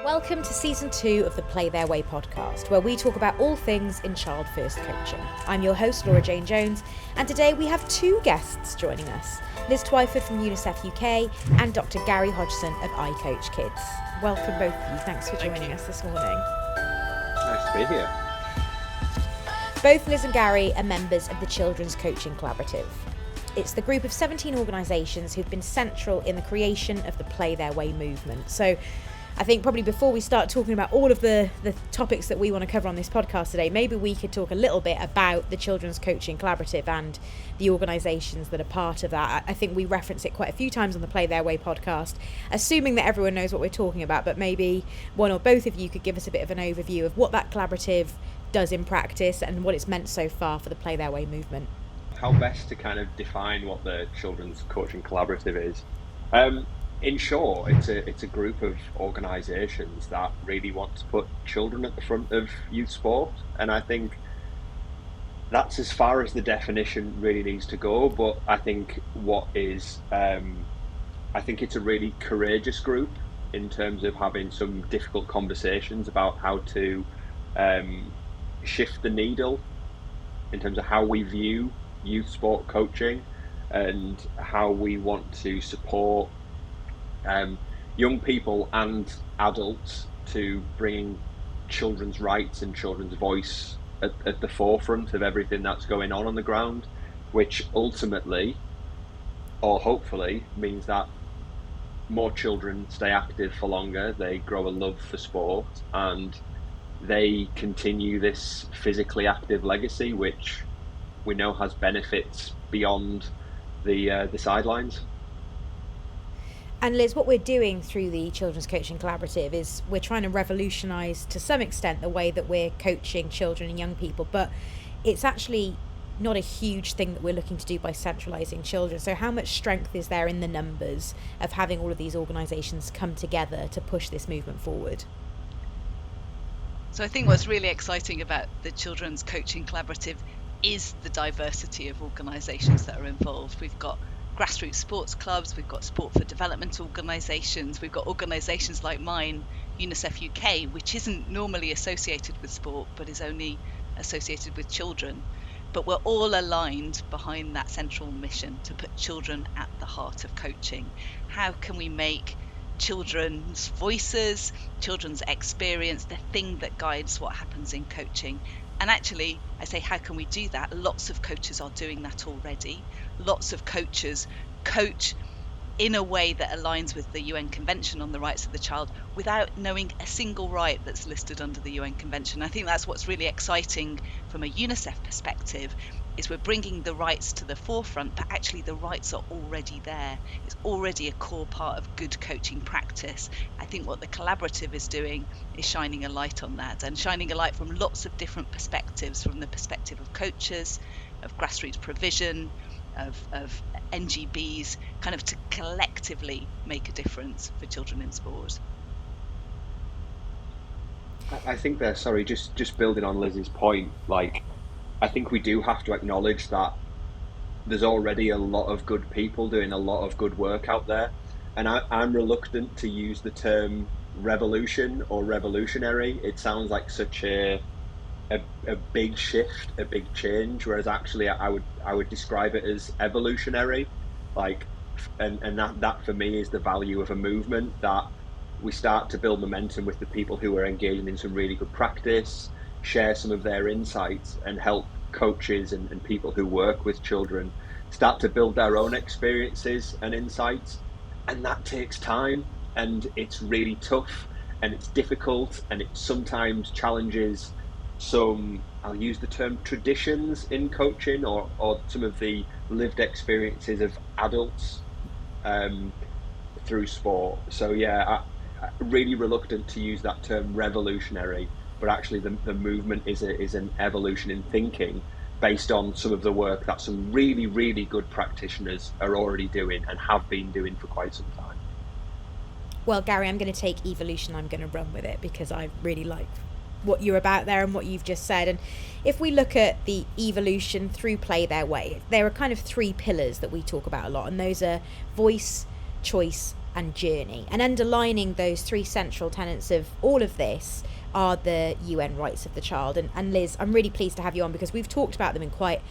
Welcome to Season 2 of the Play Their Way podcast, where we talk about all things in Child First coaching. I'm your host, Laura Jane Jones, and today we have two guests joining us, Liz Twyford from UNICEF UK and Dr. Gary Hodgson of ICoachKids. Welcome both of you. Thanks for joining us this morning. Nice to be here. Both Liz and Gary are members of the Children's Coaching Collaborative. It's the group of 17 organisations who've been central in the creation of the Play Their Way movement. So I think probably before we start talking about all of the topics that we want to cover on this podcast today, maybe we could talk a little bit about the Children's Coaching Collaborative and the organisations that are part of that. I think we reference it quite a few times on the Play Their Way podcast, assuming that everyone knows what we're talking about, but maybe one or both of you could give us a bit of an overview of what that collaborative does in practice and what it's meant so far for the Play Their Way movement. How best to kind of define what the Children's Coaching Collaborative is? In short, it's a group of organisations that really want to put children at the front of youth sport, and I think that's as far as the definition really needs to go. But I think I think it's a really courageous group in terms of having some difficult conversations about how to shift the needle in terms of how we view youth sport coaching and how we want to support young people and adults to bring children's rights and children's voice at the forefront of everything that's going on the ground, which ultimately, or hopefully, means that more children stay active for longer, they grow a love for sport, and they continue this physically active legacy, which we know has benefits beyond the sidelines. And Liz, what we're doing through the Children's Coaching Collaborative is we're trying to revolutionise to some extent the way that we're coaching children and young people, but it's actually not a huge thing that we're looking to do by centralising children. So how much strength is there in the numbers of having all of these organisations come together to push this movement forward? So I think what's really exciting about the Children's Coaching Collaborative is the diversity of organisations that are involved. We've got grassroots sports clubs, we've got sport for development organisations, we've got organisations like mine, UNICEF UK, which isn't normally associated with sport but is only associated with children. But we're all aligned behind that central mission to put children at the heart of coaching. How can we make children's voices, children's experience, the thing that guides what happens in coaching? And actually, I say, how can we do that? Lots of coaches are doing that already. Lots of coaches coach in a way that aligns with the UN Convention on the Rights of the Child without knowing a single right that's listed under the UN Convention. I think that's what's really exciting from a UNICEF perspective, is we're bringing the rights to the forefront, but actually the rights are already there. It's already a core part of good coaching practice. I think what the collaborative is doing is shining a light on that, and shining a light from lots of different perspectives, from the perspective of coaches, of grassroots provision, of NGBs, kind of to collectively make a difference for children in sport. I think just building on Liz's point, I think we do have to acknowledge that there's already a lot of good people doing a lot of good work out there, and I'm reluctant to use the term revolution or revolutionary. It sounds like such a big shift, a big change, whereas actually I would describe it as evolutionary, and that for me is the value of a movement, that we start to build momentum with the people who are engaging in some really good practice, share some of their insights, and help coaches and people who work with children start to build their own experiences and insights. And that takes time, and it's really tough, and it's difficult, and it sometimes challenges some, I'll use the term, traditions in coaching, or some of the lived experiences of adults through sport. So yeah, I'm really reluctant to use that term revolutionary, but actually the movement is an evolution in thinking based on some of the work that some really, really good practitioners are already doing and have been doing for quite some time. Well, Gary, I'm going to take evolution, I'm going to run with it, because I really like what you're about there and what you've just said. And if we look at the evolution through Play Their Way, there are kind of three pillars that we talk about a lot, and those are voice, choice and journey. And underlining those three central tenets of all of this are the UN rights of the child. And Liz, I'm really pleased to have you on, because we've talked about them in quite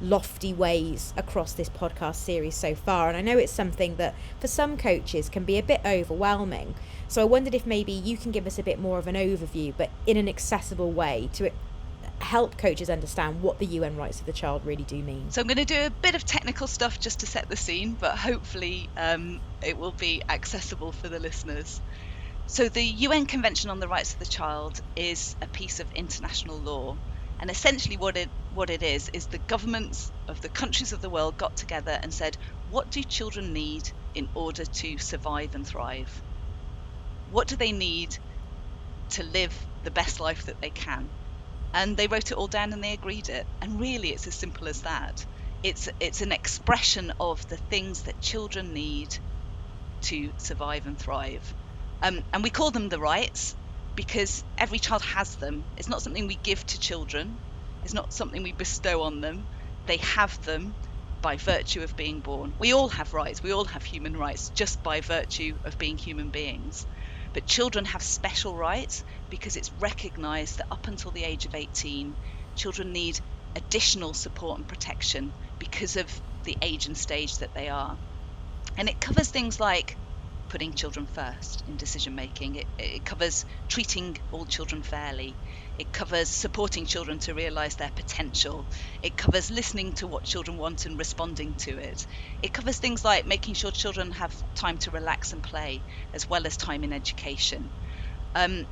lofty ways across this podcast series so far, and I know it's something that for some coaches can be a bit overwhelming. So I wondered if maybe you can give us a bit more of an overview, but in an accessible way, to help coaches understand what the UN rights of the child really do mean. So I'm going to do a bit of technical stuff just to set the scene, but hopefully it will be accessible for the listeners. So the UN Convention on the Rights of the Child is a piece of international law. And essentially what it is the governments of the countries of the world got together and said, what do children need in order to survive and thrive? What do they need to live the best life that they can? And they wrote it all down and they agreed it. And really it's as simple as that. It's an expression of the things that children need to survive and thrive. And we call them the rights, because every child has them. It's not something we give to children. It's not something we bestow on them. They have them by virtue of being born. We all have rights. We all have human rights just by virtue of being human beings. But children have special rights because it's recognised that up until the age of 18, children need additional support and protection because of the age and stage that they are. And it covers things like putting children first in decision making. It covers treating all children fairly. It covers supporting children to realise their potential. It covers listening to what children want and responding to it. It covers things like making sure children have time to relax and play, as well as time in education. And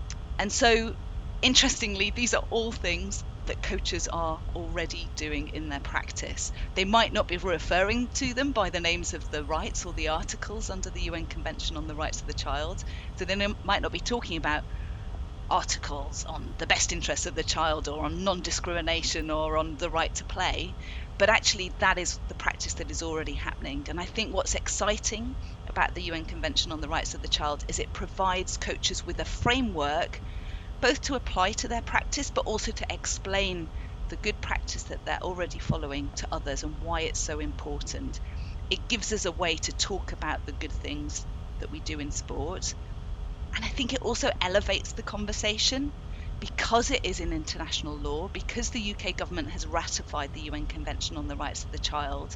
so, interestingly, these are all things that coaches are already doing in their practice. They might not be referring to them by the names of the rights or the articles under the UN Convention on the Rights of the Child. So they might not be talking about articles on the best interests of the child or on non-discrimination or on the right to play, but actually that is the practice that is already happening. And I think what's exciting about the UN Convention on the Rights of the Child is it provides coaches with a framework both to apply to their practice, but also to explain the good practice that they're already following to others and why it's so important. It gives us a way to talk about the good things that we do in sport. And I think it also elevates the conversation because it is in international law, because the UK government has ratified the UN Convention on the Rights of the Child.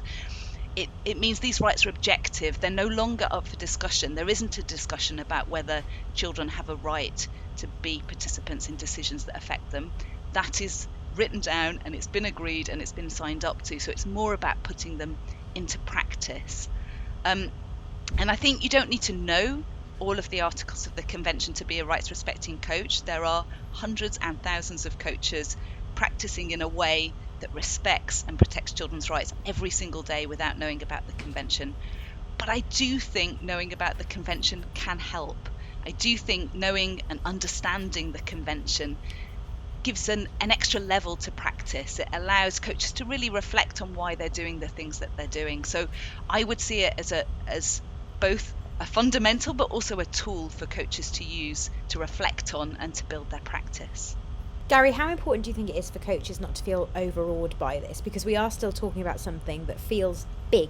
It means these rights are objective. They're no longer up for discussion. There isn't a discussion about whether children have a right to be participants in decisions that affect them. That is written down and it's been agreed and it's been signed up to. So it's more about putting them into practice. And I think you don't need to know all of the articles of the convention to be a rights respecting coach. There are hundreds and thousands of coaches practicing in a way that respects and protects children's rights every single day without knowing about the convention. But I do think knowing about the convention can help. I do think knowing and understanding the convention gives an extra level to practice. It allows coaches to really reflect on why they're doing the things that they're doing. So I would see it as both a fundamental but also a tool for coaches to use to reflect on and to build their practice. Gary, how important do you think it is for coaches not to feel overawed by this? Because we are still talking about something that feels big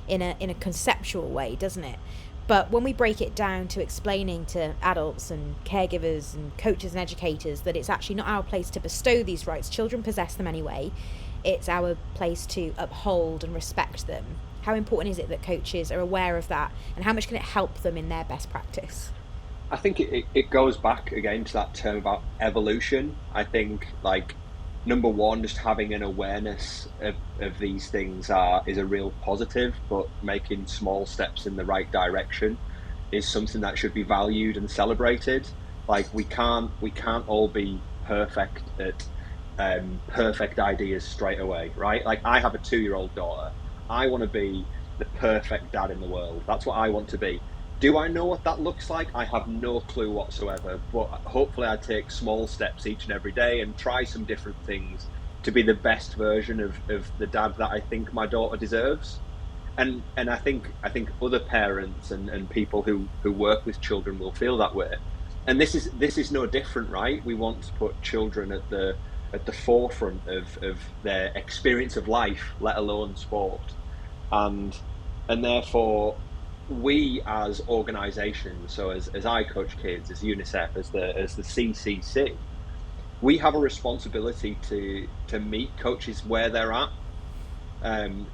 in a conceptual way, doesn't it? But when we break it down to explaining to adults and caregivers and coaches and educators that it's actually not our place to bestow these rights, children possess them anyway, it's our place to uphold and respect them. How important is it that coaches are aware of that, and how much can it help them in their best practice? I think it goes back again to that term about evolution. I think, like, number one, just having an awareness of these things is a real positive, but making small steps in the right direction is something that should be valued and celebrated. Like, we can't all be perfect at perfect ideas straight away, right? Like, I have a 2-year-old daughter. I want to be the perfect dad in the world. That's what I want to be. Do I know what that looks like? I have no clue whatsoever, but hopefully I take small steps each and every day and try some different things to be the best version of the dad that I think my daughter deserves. And I think other parents and people who work with children will feel that way. And this is no different, right? We want to put children at the forefront of their experience of life, let alone sport. And therefore, we as organisations, so as ICoachKids, as UNICEF, as the CCC, we have a responsibility to meet coaches where they're at, and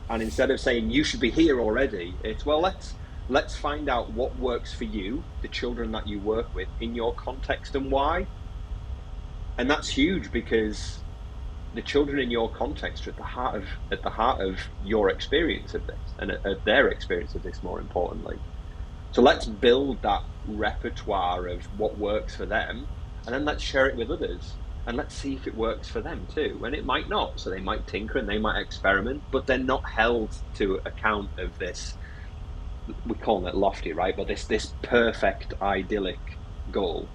instead of saying you should be here already, it's, well, let's find out what works for you, the children that you work with, in your context, and why. And that's huge, because the children in your context are at the heart of your experience of this, and at their experience of this, more importantly. So let's build that repertoire of what works for them, and then let's share it with others, and let's see if it works for them too. And it might not, so they might tinker and they might experiment, but they're not held to account of this, we call it lofty, right? But this perfect, idyllic goal.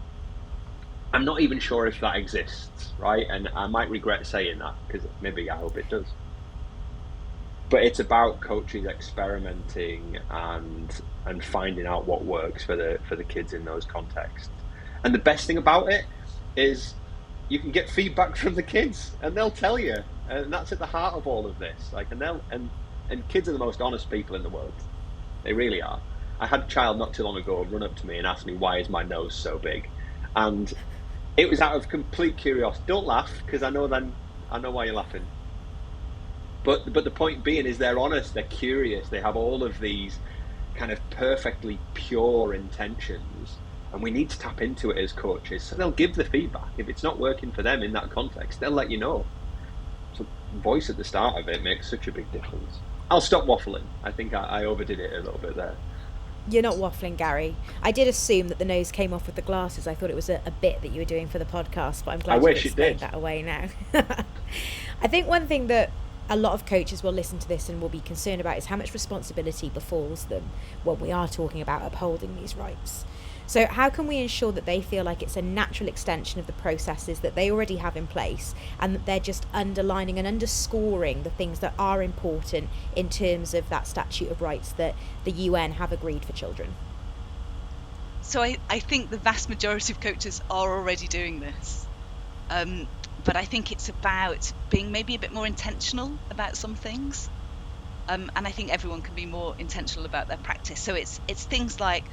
I'm not even sure if that exists, right? And I might regret saying that, because maybe I hope it does. But it's about coaches experimenting and finding out what works for the kids in those contexts. And the best thing about it is you can get feedback from the kids, and they'll tell you, and that's at the heart of all of this. Like, and kids are the most honest people in the world. They really are. I had a child not too long ago run up to me and ask me, why is my nose so big? And it was out of complete curiosity. Don't laugh, because I know why you're laughing. But the point being is, they're honest, they're curious, they have all of these kind of perfectly pure intentions, and we need to tap into it as coaches. So they'll give the feedback. If it's not working for them in that context, they'll let you know. So voice at the start of it makes such a big difference. I'll stop waffling. I think I overdid it a little bit there. You're not waffling, Gary. I did assume that the nose came off with the glasses. I thought it was a bit that you were doing for the podcast, but I'm glad you explained that away now. I think one thing that a lot of coaches will listen to this and will be concerned about is how much responsibility befalls them when we are talking about upholding these rights. So how can we ensure that they feel like it's a natural extension of the processes that they already have in place, and that they're just underlining and underscoring the things that are important in terms of that statute of rights that the UN have agreed for children? So I think the vast majority of coaches are already doing this. But I think it's about being maybe a bit more intentional about some things. And I think everyone can be more intentional about their practice. So it's things like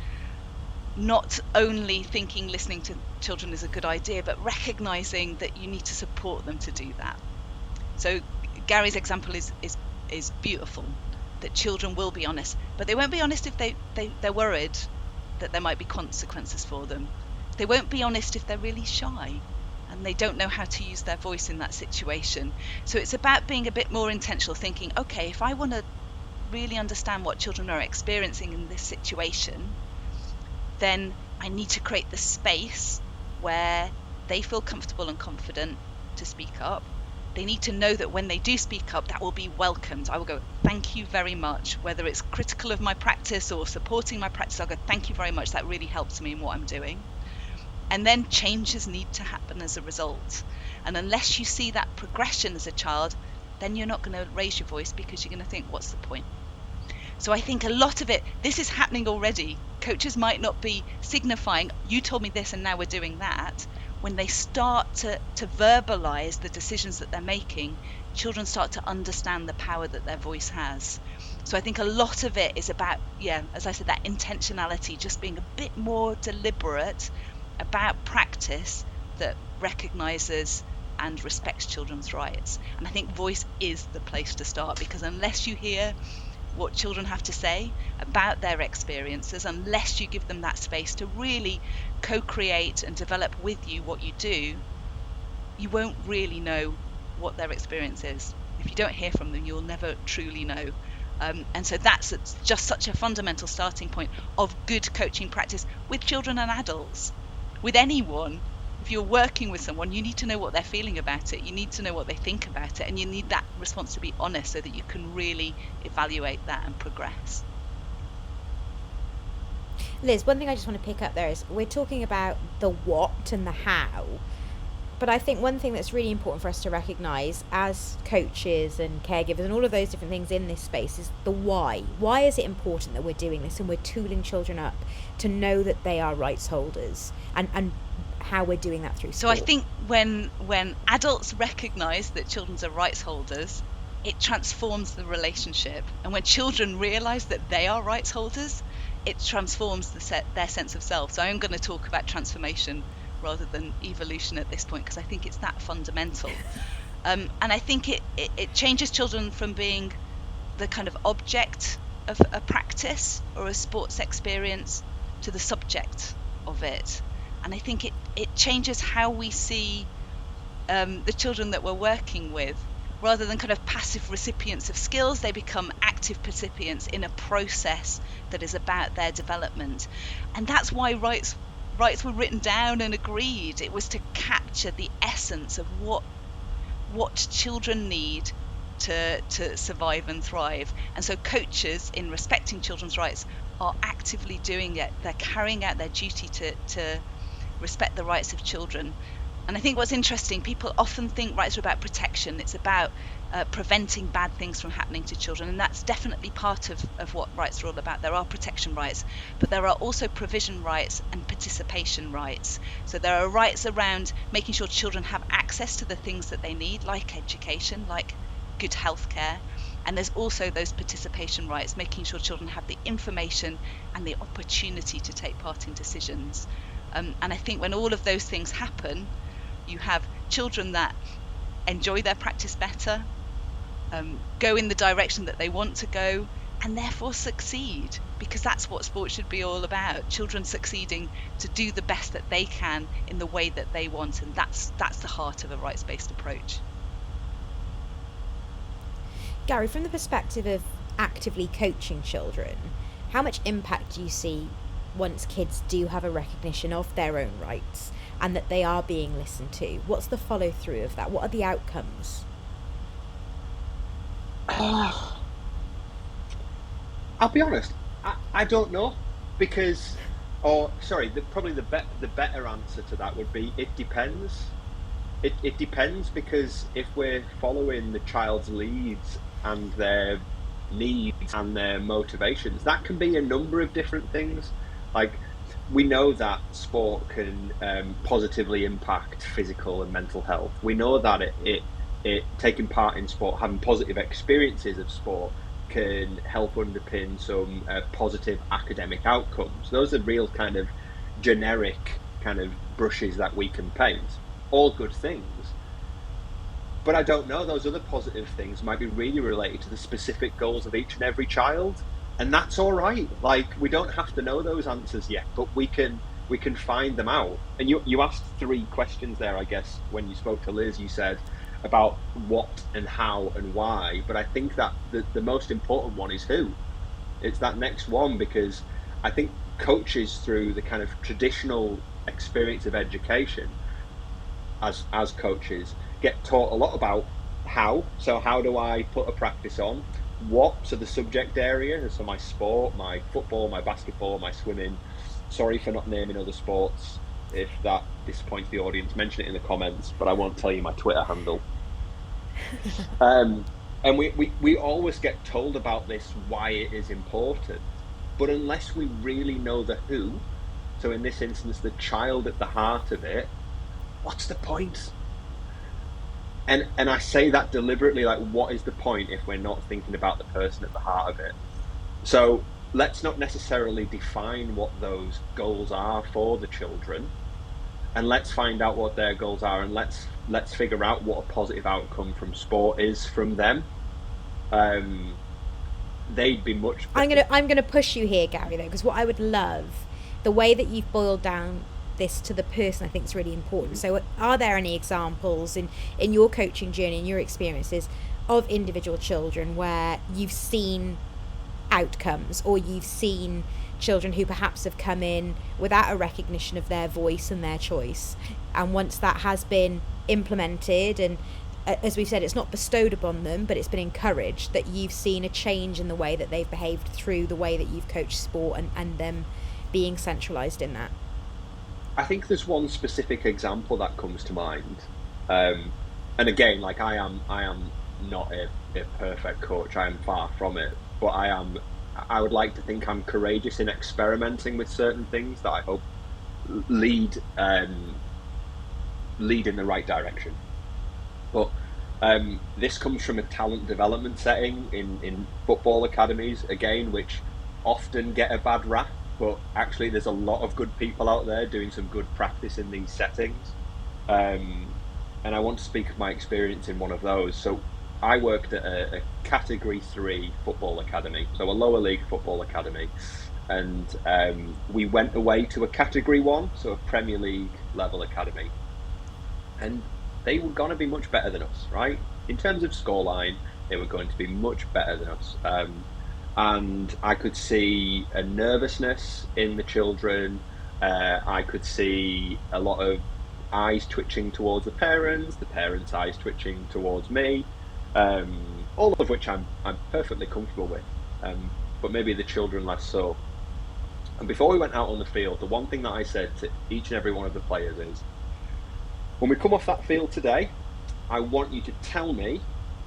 not only thinking listening to children is a good idea, but recognizing that you need to support them to do that. So Gary's example is beautiful, that children will be honest, but they won't be honest if they're worried that there might be consequences for them. They won't be honest if they're really shy and they don't know how to use their voice in that situation. So it's about being a bit more intentional, thinking, okay, if I want to really understand what children are experiencing in this situation, then I need to create the space where they feel comfortable and confident to speak up. They need to know that when they do speak up, that will be welcomed. I will go, thank you very much. Whether it's critical of my practice or supporting my practice, I'll go, thank you very much. That really helps me in what I'm doing. And then changes need to happen as a result. And unless you see that progression as a child, then you're not going to raise your voice, because you're going to think, what's the point? So I think a lot of it, this is happening already. Coaches might not be signifying, you told me this and now we're doing that. When they start to verbalize the decisions that they're making, children start to understand the power that their voice has. So I think a lot of it is about, as I said, that intentionality, just being a bit more deliberate about practice that recognizes and respects children's rights. And I think voice is the place to start, because unless you hear what children have to say about their experiences, unless you give them that space to really co-create and develop with you what you do, you won't really know what their experience is. If you don't hear from them, you'll never truly know. And so that's just such a fundamental starting point of good coaching practice with children and adults. With anyone, if you're working with someone, you need to know what they're feeling about it. You need to know what they think about it. And you need that response to be honest, so that you can really evaluate that and progress. Liz, one thing I just want to pick up there is we're talking about the what and the how. But I think one thing that's really important for us to recognise as coaches and caregivers and all of those different things in this space is the why. Why is it important that we're doing this and we're tooling children up to know that they are rights holders, and how we're doing that through sport? So I think when adults recognise that children are rights holders, it transforms the relationship. And when children realize that they are rights holders, it transforms their sense of self. So I'm going to talk about transformation rather than evolution at this point, because I think it's that fundamental. And I think it changes children from being the kind of object of a practice or a sports experience to the subject of it. And I think it changes how we see the children that we're working with. Rather than kind of passive recipients of skills, they become active participants in a process that is about their development. And that's why rights were written down and agreed. It was to capture the essence of what children need to survive and thrive. And so coaches, in respecting children's rights, are actively doing it. They're carrying out their duty to respect the rights of children. And I think what's interesting, people often think rights are about protection. It's about preventing bad things from happening to children. And that's definitely part of what rights are all about. There are protection rights, but there are also provision rights and participation rights. So there are rights around making sure children have access to the things that they need, like education, like good healthcare. And there's also those participation rights, making sure children have the information and the opportunity to take part in decisions. And I think when all of those things happen, you have children that enjoy their practice better, go in the direction that they want to go, and therefore succeed, because that's what sport should be all about. Children succeeding to do the best that they can in the way that they want, and that's the heart of a rights-based approach. Gary, from the perspective of actively coaching children, how much impact do you see once kids do have a recognition of their own rights and that they are being listened to? What's the follow through of that? What are the outcomes? I'll be honest, I don't know, because, probably the better answer to that would be it depends. It depends, because if we're following the child's leads and their needs and their motivations, that can be a number of different things. Like, we know that sport can positively impact physical and mental health. We know that it taking part in sport, having positive experiences of sport, can help underpin some positive academic outcomes. Those are real kind of generic kind of brushes that we can paint. All good things. But I don't know, those other positive things might be really related to the specific goals of each and every child. And that's all right. Like, we don't have to know those answers yet, but we can find them out. And you asked 3 questions there, I guess, when you spoke to Liz. You said about what and how and why, but I think that the most important one is who. It's that next one, because I think coaches, through the kind of traditional experience of education as coaches, get taught a lot about how. So how do I put a practice on? What, so the subject area, so my sport, my football, my basketball, my swimming. Sorry for not naming other sports. If that disappoints the audience, mention it in the comments, but I won't tell you my Twitter handle. And we always get told about this, why it is important, but unless we really know the who, so in this instance the child at the heart of it, what's the point? And I say that deliberately, like, what is the point if we're not thinking about the person at the heart of it? So let's not necessarily define what those goals are for the children, and let's find out what their goals are, and let's figure out what a positive outcome from sport is from them. They'd be much better. I'm gonna push you here, Gary, though, because what I would love, the way that you've boiled down this to the person, I think is really important. So are there any examples in your coaching journey, in your experiences, of individual children where you've seen outcomes, or you've seen children who perhaps have come in without a recognition of their voice and their choice, and once that has been implemented, and as we've said, it's not bestowed upon them, but it's been encouraged, that you've seen a change in the way that they've behaved through the way that you've coached sport, and them being centralised in that? I think there's one specific example that comes to mind, and again, like, I am not a perfect coach. I am far from it, but I would like to think I'm courageous in experimenting with certain things that I hope lead in the right direction. But This comes from a talent development setting in football academies, again, which often get a bad rap, but actually there's a lot of good people out there doing some good practice in these settings. And I want to speak of my experience in one of those. So I worked at a Category 3 football academy, so a lower league football academy. And we went away to a Category 1, so a Premier League level academy. And they were going to be much better than us, right? In terms of scoreline, they were going to be much better than us. And I could see a nervousness in the children. I could see a lot of eyes twitching towards the parents eyes twitching towards me, all of which I'm perfectly comfortable with, but maybe the children less so. And before we went out on the field, the one thing that I said to each and every one of the players is, when we come off that field today, I want you to tell me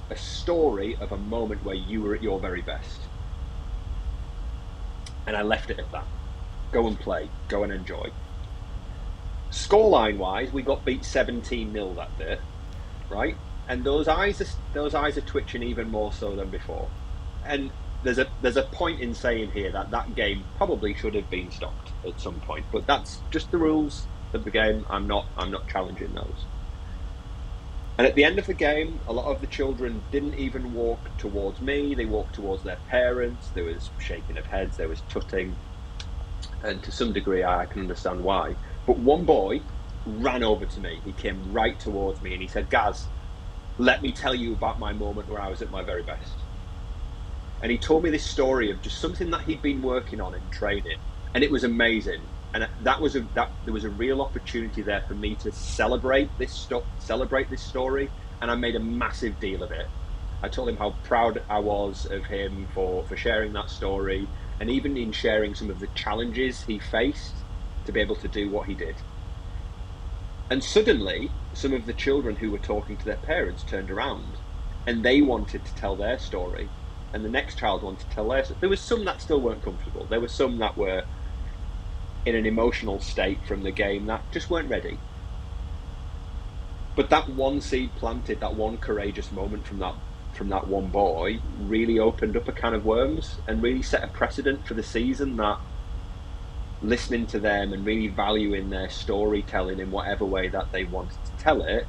a story of a moment where you were at your very best. And I left it at that. Go and play, go and enjoy. Scoreline wise, we got beat 17-0 that day, right? And those eyes are twitching even more so than before. And there's a point in saying here that game probably should have been stopped at some point, but that's just the rules of the game. I'm not challenging those. And at the end of the game, a lot of the children didn't even walk towards me. They walked towards their parents. There was shaking of heads. There was tutting, and to some degree, I can understand why. But one boy ran over to me. He came right towards me and he said, "Gaz, let me tell you about my moment where I was at my very best." And he told me this story of just something that he'd been working on in training, and it was amazing. And there was a real opportunity there for me to celebrate this story, and I made a massive deal of it. I told him how proud I was of him for sharing that story, and even in sharing some of the challenges he faced to be able to do what he did. And suddenly, some of the children who were talking to their parents turned around, and they wanted to tell their story, and the next child wanted to tell their story. There was some that still weren't comfortable. There were some that were in an emotional state from the game that just weren't ready. But that one seed planted, that one courageous moment from that one boy, really opened up a can of worms and really set a precedent for the season, that listening to them and really valuing their storytelling in whatever way that they wanted to tell it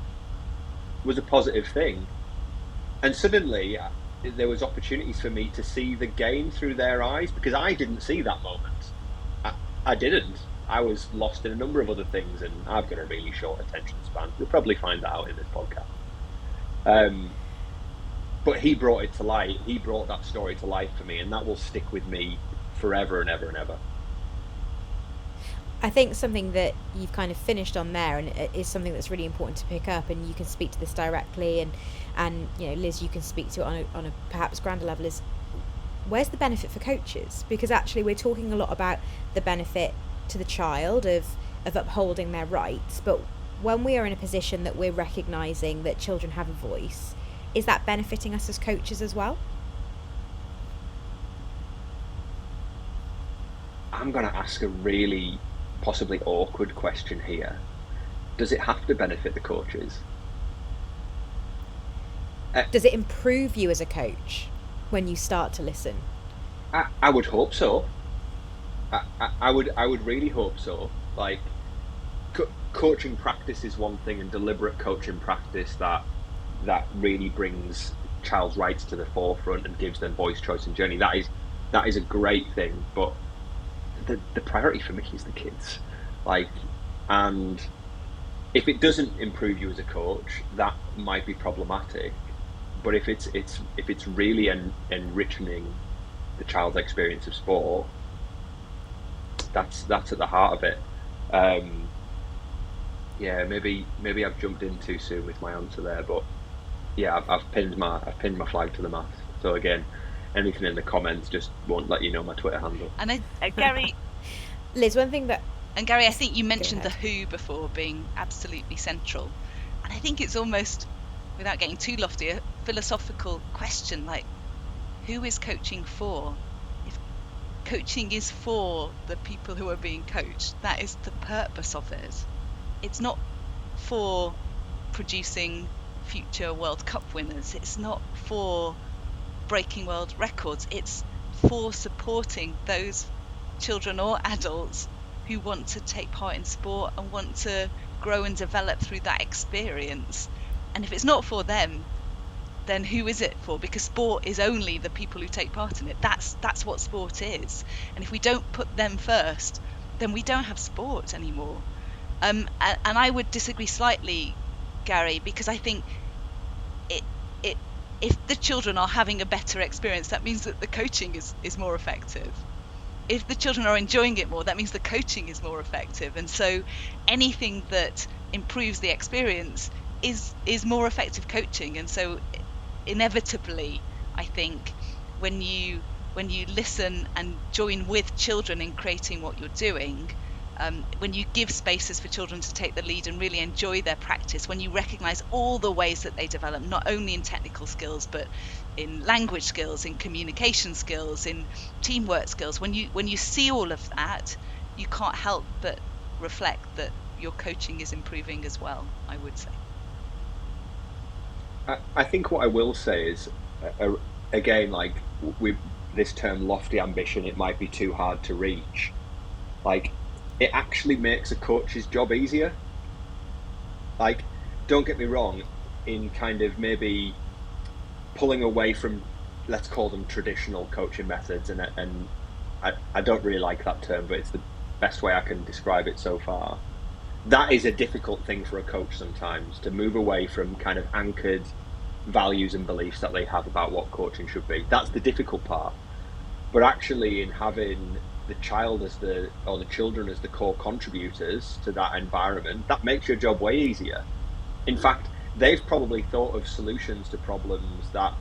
was a positive thing. And suddenly there was opportunities for me to see the game through their eyes, because I didn't see that moment. I didn't. I was lost in a number of other things, and I've got a really short attention span. You'll probably find that out in this podcast. But he brought it to light. He brought that story to life for me, and that will stick with me forever and ever and ever. I think something that you've kind of finished on there, and it is something that's really important to pick up, and you can speak to this directly, and you know, Liz, you can speak to it on a perhaps grander level, is where's the benefit for coaches? Because actually we're talking a lot about the benefit to the child of upholding their rights, but when we are in a position that we're recognising that children have a voice, is that benefiting us as coaches as well? I'm going to ask a really possibly awkward question here. Does it have to benefit the coaches? Does it improve you as a coach when you start to listen? I would hope so. I would really hope so. Like, coaching practice is one thing, and deliberate coaching practice that really brings child's rights to the forefront and gives them voice, choice, and journey. That is a great thing, but the priority for me is the kids. Like, and if it doesn't improve you as a coach, that might be problematic. But if it's really enriching the child's experience of sport, that's at the heart of it. Yeah, maybe I've jumped in too soon with my answer there, but yeah, I've pinned my flag to the mast. So again, anything in the comments just won't let you know my Twitter handle. And Gary, Liz, one thing that, and Gary, I think you mentioned the who before being absolutely central, and I think it's almost, without getting too lofty, a philosophical question, like, who is coaching for? If coaching is for the people who are being coached, that is the purpose of it. It's not for producing future World Cup winners. It's not for breaking world records. It's for supporting those children or adults who want to take part in sport and want to grow and develop through that experience. And if it's not for them, then who is it for? Because sport is only the people who take part in it. That's what sport is. And if we don't put them first, then we don't have sport anymore. And I would disagree slightly, Gary, because I think if the children are having a better experience, that means that the coaching is more effective. If the children are enjoying it more, that means the coaching is more effective. And so anything that improves the experience is more effective coaching. And so inevitably, I think when you listen and join with children in creating what you're doing, when you give spaces for children to take the lead and really enjoy their practice, when you recognise all the ways that they develop, not only in technical skills but in language skills, in communication skills, in teamwork skills, when you see all of that, you can't help but reflect that your coaching is improving as well, I would say. I think what I will say is, again, like with this term lofty ambition, it might be too hard to reach. Like, it actually makes a coach's job easier. Like, don't get me wrong, in kind of maybe pulling away from, let's call them traditional coaching methods, and I don't really like that term, but it's the best way I can describe it so far. That is a difficult thing for a coach sometimes, to move away from kind of anchored values and beliefs that they have about what coaching should be. That's the difficult part. But actually, in having the child or the children as the core contributors to that environment, that makes your job way easier. In fact, they've probably thought of solutions to problems that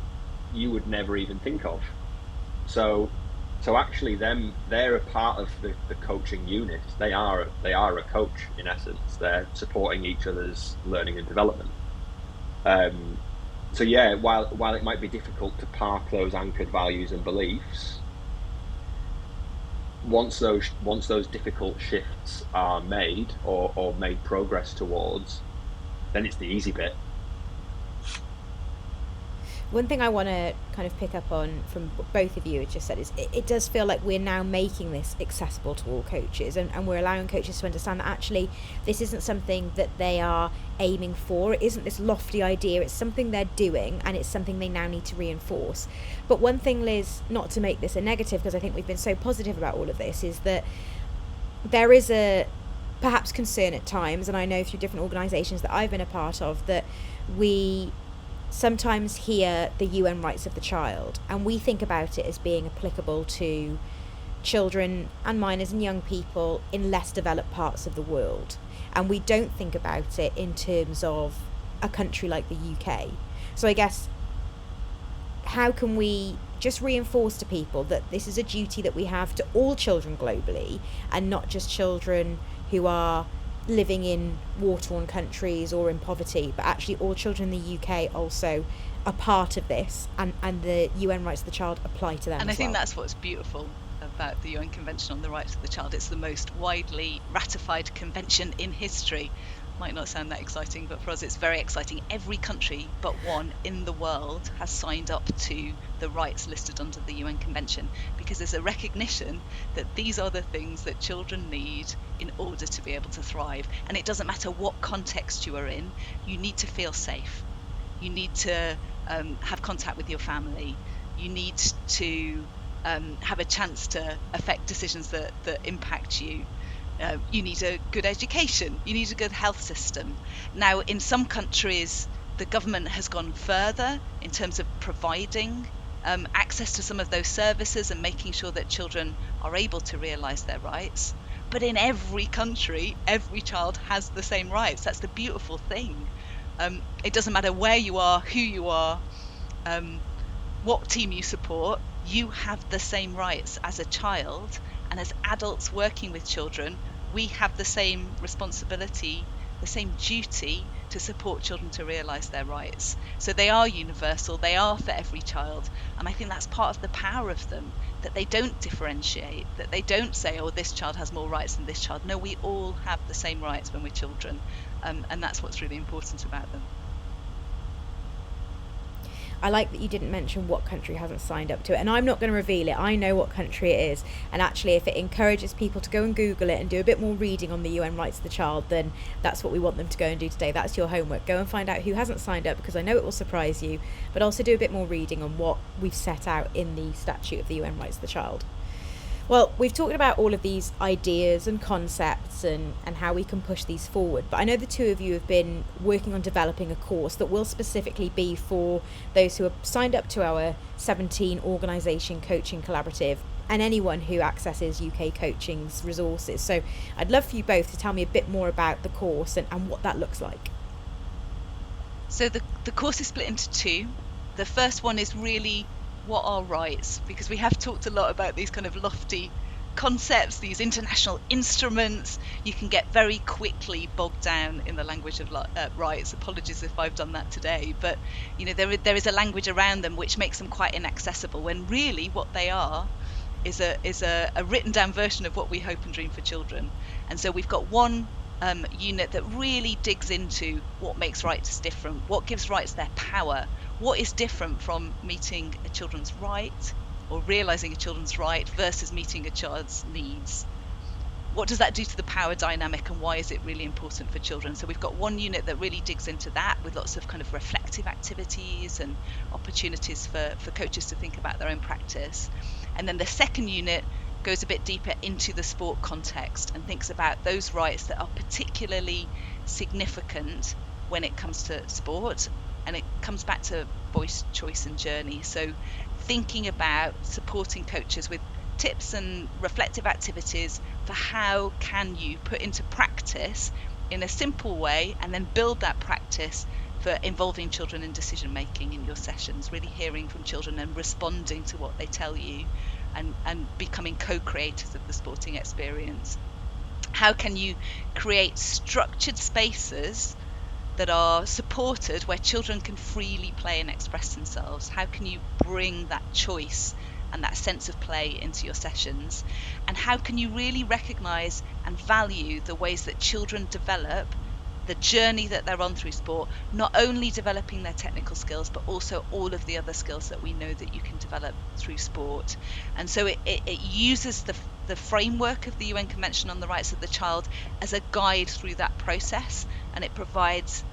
you would never even think of. So actually, they're a part of the coaching unit. They are a coach in essence. They're supporting each other's learning and development. So yeah, while it might be difficult to park those anchored values and beliefs, once those difficult shifts are made or made progress towards, then it's the easy bit. One thing I want to kind of pick up on from what both of you had just said is it does feel like we're now making this accessible to all coaches, and we're allowing coaches to understand that actually this isn't something that they are aiming for. It isn't this lofty idea. It's something they're doing, and it's something they now need to reinforce. But one thing, Liz, not to make this a negative, because I think we've been so positive about all of this, is that there is a perhaps concern at times, and I know through different organisations that I've been a part of, that we sometimes hear the UN rights of the child and we think about it as being applicable to children and minors and young people in less developed parts of the world, and we don't think about it in terms of a country like the UK. So I guess, how can we just reinforce to people that this is a duty that we have to all children globally, and not just children who are living in war-torn countries or in poverty, but actually all children in the UK also are part of this, and the UN rights of the child apply to them. And I think that's what's beautiful about the UN Convention on the Rights of the Child. It's the most widely ratified convention in history. Might not sound that exciting, but for us it's very exciting. Every country but one in the world has signed up to the rights listed under the UN Convention, because there's a recognition that these are the things that children need in order to be able to thrive. And it doesn't matter what context you are in, you need to feel safe. You need to have contact with your family. You need to have a chance to affect decisions that impact you. You need a good education, you need a good health system. Now, in some countries, the government has gone further in terms of providing access to some of those services and making sure that children are able to realise their rights. But in every country, every child has the same rights. That's the beautiful thing. It doesn't matter where you are, who you are, what team you support, you have the same rights as a child. And as adults working with children, we have the same responsibility, the same duty to support children to realise their rights. So they are universal, they are for every child. And I think that's part of the power of them, that they don't differentiate, that they don't say, oh, this child has more rights than this child. No, we all have the same rights when we're children. And that's what's really important about them. I like that you didn't mention what country hasn't signed up to it, and I'm not going to reveal it. I know what country it is, and actually if it encourages people to go and Google it and do a bit more reading on the UN rights of the child, then that's what we want them to go and do today. That's your homework. Go and find out who hasn't signed up, because I know it will surprise you, but also do a bit more reading on what we've set out in the statute of the UN rights of the child. Well, we've talked about all of these ideas and concepts and how we can push these forward, but I know the two of you have been working on developing a course that will specifically be for those who have signed up to our 17 organisation coaching collaborative and anyone who accesses UK Coaching's resources. So I'd love for you both to tell me a bit more about the course and what that looks like. So the course is split into two. The first one is really what are rights, because we have talked a lot about these kind of lofty concepts, these international instruments. You can get very quickly bogged down in the language of rights. Apologies if I've done that today, but there is a language around them which makes them quite inaccessible, when really what they are is a written down version of what we hope and dream for children. And so we've got one unit that really digs into what makes rights different, what gives rights their power, what is different from meeting a children's right or realising a children's right versus meeting a child's needs. What does that do to the power dynamic, and why is it really important for children? So we've got one unit that really digs into that, with lots of kind of reflective activities and opportunities for coaches to think about their own practice. And then the second unit goes a bit deeper into the sport context and thinks about those rights that are particularly significant when it comes to sport, and it comes back to voice, choice and journey. So thinking about supporting coaches with tips and reflective activities for how can you put into practice in a simple way, and then build that practice for involving children in decision making in your sessions, really hearing from children and responding to what they tell you, and becoming co-creators of the sporting experience. How can you create structured spaces that are supported, where children can freely play and express themselves? How can you bring that choice and that sense of play into your sessions? And how can you really recognise and value the ways that children develop, the journey that they're on through sport, not only developing their technical skills, but also all of the other skills that we know that you can develop through sport? And so it uses the framework of the UN Convention on the Rights of the Child as a guide through that process, and it provides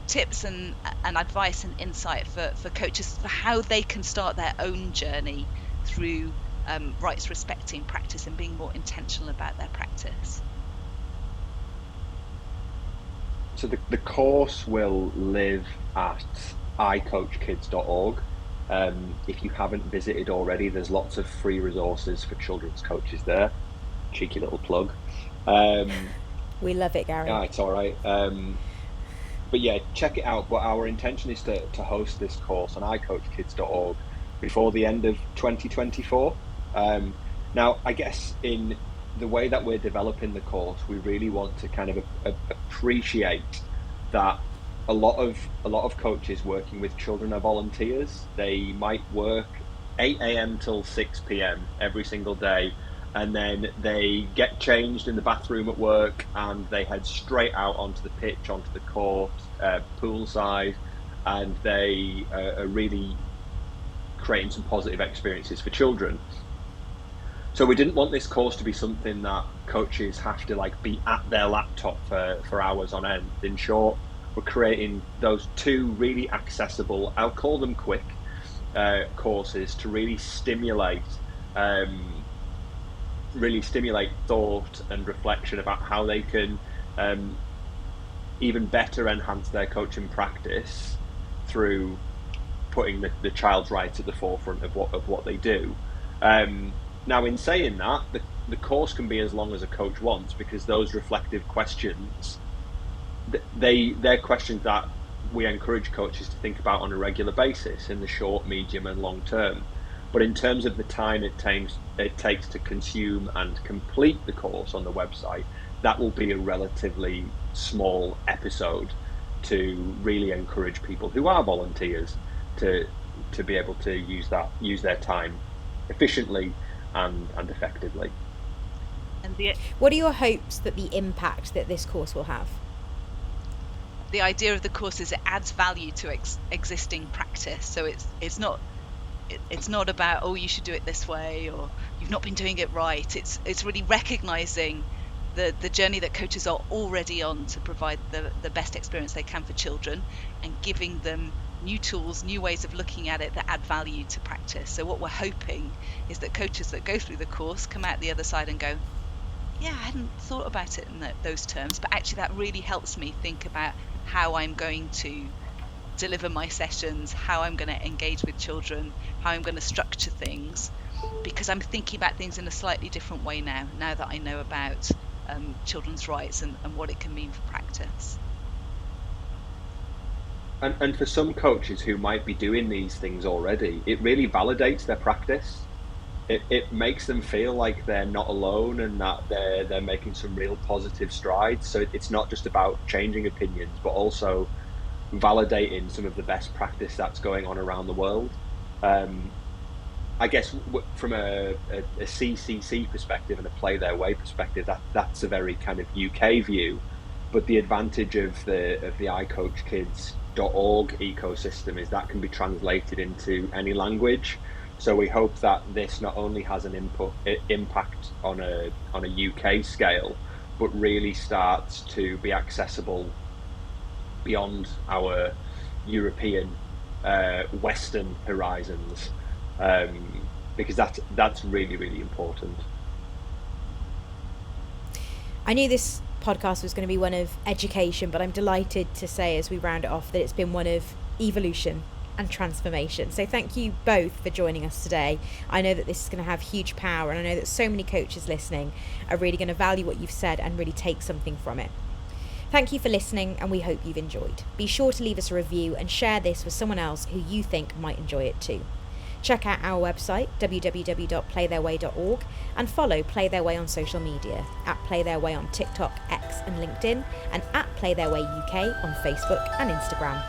tips and advice and insight for coaches for how they can start their own journey through rights respecting practice and being more intentional about their practice. So the course will live at ICoachKids.org. If you haven't visited already, there's lots of free resources for children's coaches there. Cheeky little plug. We love it, Gary. Yeah, it's all right. But yeah, check it out. But our intention is to host this course on ICoachKids.org before the end of 2024. Now, I guess in the way that we're developing the course, we really want to kind of appreciate that a lot of coaches working with children are volunteers. They might work 8 a.m. till 6 p.m. every single day, and then they get changed in the bathroom at work and they head straight out onto the pitch, onto the court, poolside, and they are really creating some positive experiences for children. So we didn't want this course to be something that coaches have to be at their laptop for hours on end. In short, we're creating those two really accessible, I'll call them quick, courses to really stimulate thought and reflection about how they can even better enhance their coaching practice through putting the child's rights at the forefront of what they do. Now, in saying that, the course can be as long as a coach wants, because those reflective questions, they're questions that we encourage coaches to think about on a regular basis in the short, medium and long term. But in terms of the time it takes to consume and complete the course on the website, that will be a relatively small episode to really encourage people who are volunteers to be able to use their time efficiently and effectively. What are your hopes that the impact that this course will have? the idea of the course is it adds value to existing practice. So it's not about, oh, you should do it this way, or you've not been doing it right. It's really recognizing the journey that coaches are already on to provide the best experience they can for children, and giving them new tools, new ways of looking at it that add value to practice. So what we're hoping is that coaches that go through the course come out the other side and go, yeah, I hadn't thought about it in those terms, but actually that really helps me think about how I'm going to deliver my sessions, how I'm going to engage with children, how I'm going to structure things, because I'm thinking about things in a slightly different way now that I know about children's rights and what it can mean for practice. And for some coaches who might be doing these things already, it really validates their practice. It makes them feel like they're not alone, and that they're making some real positive strides. So it's not just about changing opinions, but also validating some of the best practice that's going on around the world. I guess from a CCC perspective and a Play Their Way perspective, that's a very kind of UK view. But the advantage of the ICoachKids.org ecosystem is that can be translated into any language. So we hope that this not only has an impact on a UK scale, but really starts to be accessible beyond our European Western horizons, because that's really, really important. I knew this podcast was going to be one of education, but I'm delighted to say as we round it off that it's been one of evolution and transformation. So thank you both for joining us today. I know that this is going to have huge power, and I know that so many coaches listening are really going to value what you've said and really take something from it. Thank you for listening, and we hope you've enjoyed. Be sure to leave us a review and share this with someone else who you think might enjoy it too. Check out our website, www.playtheirway.org, and follow Play Their Way on social media, at Play Their Way on TikTok, X and LinkedIn, and at Play Their Way UK on Facebook and Instagram.